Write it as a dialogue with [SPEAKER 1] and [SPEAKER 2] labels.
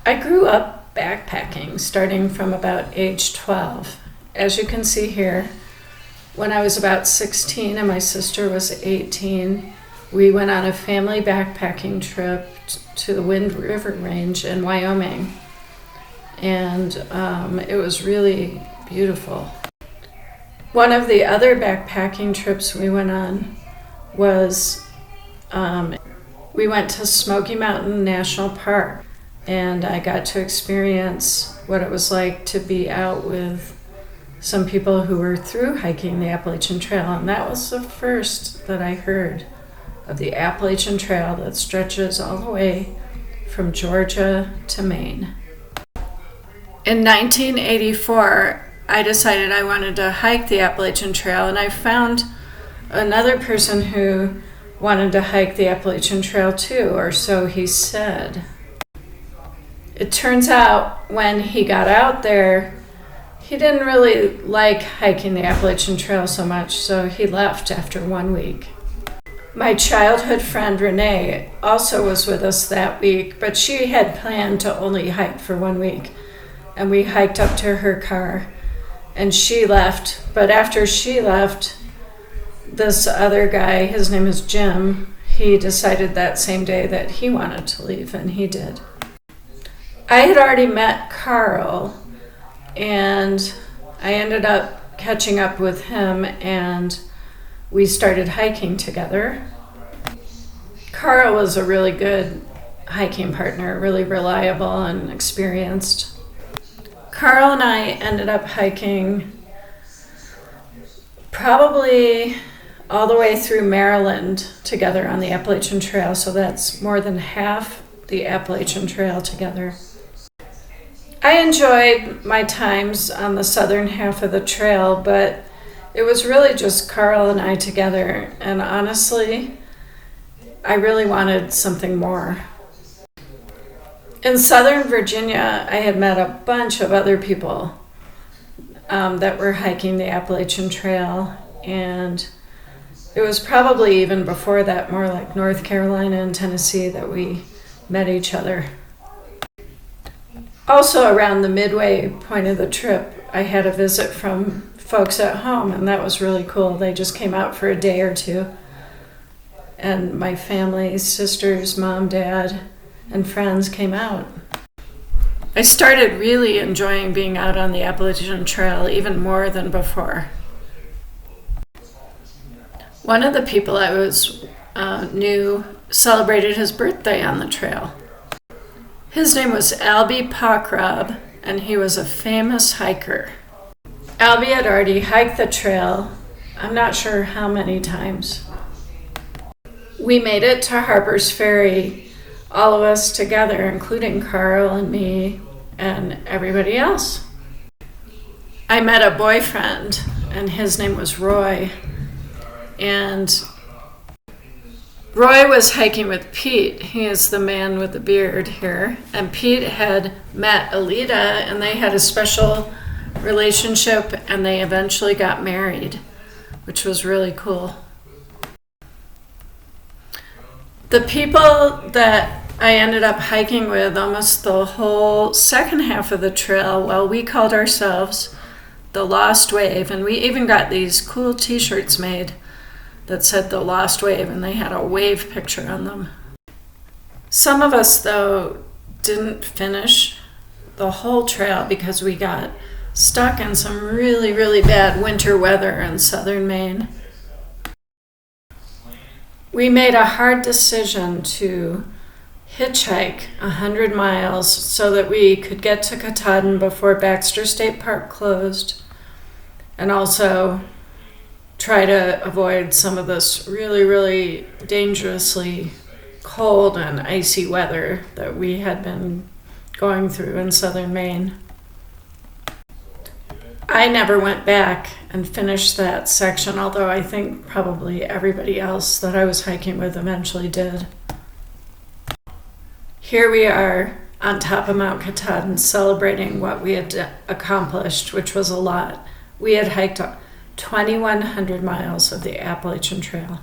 [SPEAKER 1] I grew up backpacking starting from about age 12. As you can see here, when I was about 16 and my sister was 18, we went on a family backpacking trip to the Wind River Range in Wyoming. And it was really beautiful. One of the other backpacking trips we went on was we went to Smoky Mountain National Park, and I got to experience what it was like to be out with some people who were through hiking the Appalachian Trail, and that was the first that I heard of the Appalachian Trail that stretches all the way from Georgia to Maine. In 1984, I decided I wanted to hike the Appalachian Trail, and I found another person who wanted to hike the Appalachian Trail too, or so he said. It turns out when he got out there, he didn't really like hiking the Appalachian Trail so much, so he left after 1 week. My childhood friend Renee also was with us that week, but she had planned to only hike for 1 week. And we hiked up to her car, and she left. But after she left, this other guy, his name is Jim, he decided that same day that he wanted to leave, and he did. I had already met Carl, and I ended up catching up with him, and we started hiking together. Carl was a really good hiking partner, really reliable and experienced. Carl and I ended up hiking probably all the way through Maryland together on the Appalachian Trail, so that's more than half the Appalachian Trail together. I enjoyed my times on the southern half of the trail, but it was really just Carl and I together, and honestly, I really wanted something more. In Southern Virginia, I had met a bunch of other people that were hiking the Appalachian Trail, and it was probably even before that, more like North Carolina and Tennessee, that we met each other. Also, around the midway point of the trip, I had a visit from folks at home, and that was really cool. They just came out for a day or two, and my family, sisters, mom, dad, and friends came out. I started really enjoying being out on the Appalachian Trail even more than before. One of the people I knew celebrated his birthday on the trail. His name was Albie Pockrab, and he was a famous hiker. Albie had already hiked the trail, I'm not sure how many times. We made it to Harper's Ferry, all of us together, including Carl and me and everybody else. I met a boyfriend, and his name was Roy. And Roy was hiking with Pete. He is the man with the beard here. And Pete had met Alita, and they had a special relationship, and they eventually got married, which was really cool. The people that I ended up hiking with almost the whole second half of the trail, well, we called ourselves the Lost Wave, and we even got these cool t-shirts made that said the Lost Wave, and they had a wave picture on them. Some of us, though, didn't finish the whole trail because we got stuck in some really, really bad winter weather in southern Maine. We made a hard decision to hitchhike 100 miles so that we could get to Katahdin before Baxter State Park closed, and also try to avoid some of this really, really dangerously cold and icy weather that we had been going through in southern Maine. I never went back and finished that section, although I think probably everybody else that I was hiking with eventually did. Here we are on top of Mount Katahdin celebrating what we had accomplished, which was a lot. We had hiked 2,100 miles of the Appalachian Trail.